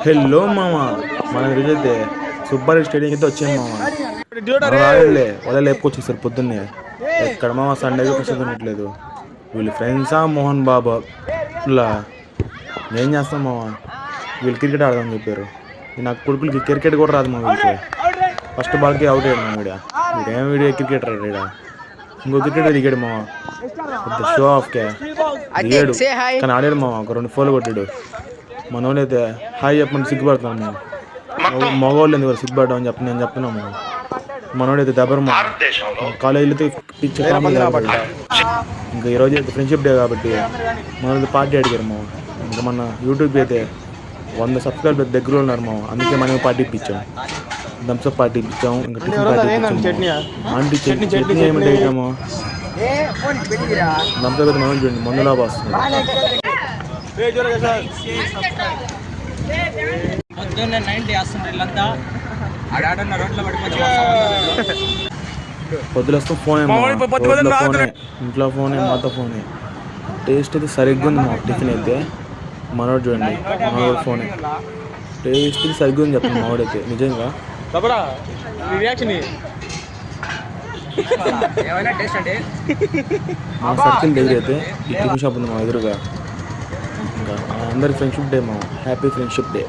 Hello మామ, మన ఈరోజైతే సుబ్బారెడ్డి స్టేడియం అయితే వచ్చాము మామ. రాలే వాళ్ళ లేపుకొచ్చేసారు పొద్దున్నే. ఎక్కడ మామ సండేగా ప్రశాంతం ఉండట్లేదు. వీళ్ళు ఫ్రెండ్సా మోహన్ బాబా ఇలా ఏం చేస్తాం మామ. వీళ్ళు క్రికెట్ ఆడదామని చెప్పారు. నాకు కొడుకులకి క్రికెట్ కూడా రాదు మా వీళ్ళకి. ఫస్ట్ బాల్కి అవుట్ అయ్యాడు మా వీడేం వీడియో క్రికెటర్ ఈడ. ఇంకో క్రికెటర్ దిగాడు మామ, పెద్ద షో ఆఫ్కే దిగాడు. కానీ ఆడాడు మామ, ఒక 2 ఫోర్లు కొట్టాడు. మనోళ్ళు అయితే హాయ్ చెప్పమని సిగ్గుపడుతున్నాను మేము. మగవాళ్ళు ఎందుకు సిగ్గుపడడం అని చెప్పి నేను చెప్తున్నాము. మనోడు అయితే దెబ్బరు మా కాలేజీలో అయితే పిచ్చి ఇంకా ఈరోజు అయితే ఫ్రెండ్షిప్ డే కాబట్టి మనోళ్ళు పార్టీ అడిగారు మా. ఇంకా మన యూట్యూబ్ అయితే 100 సబ్స్క్రైబర్ దగ్గర ఉన్నారు మా. అందుకే మనం పార్టీ ఇప్పించాం, థమ్స్అప్ పార్టీ ఇప్పించాం. ఇంకా టిఫిన్ పార్టీ ఇప్పించాము. ఆంటీ చట్నీ ఏమంటే ఇచ్చాము. థమ్స్అప్ అయితే మనం చూడండి మందులా వస్తుంది. పొద్దులు వస్తాం ఫోనే, ఇంట్లో ఫోనే, మాతో ఫోనే. టేస్ట్ అయితే సరిగ్గా ఉంది మా టిఫిన్ అయితే. మనోడు చూడండి, మనోడు ఫోనే. టేస్ట్ సరిగ్గా ఉంది చెప్పండి మావాడైతే నిజంగా. మా సర్కిల్ దగ్గర అయితే ఈ టిఫిన్ షాప్ ఉంది మా ఎదురుగా. ఇంకా అందరి ఫ్రెండ్షిప్ డే మా, హ్యాపీ ఫ్రెండ్షిప్ డే.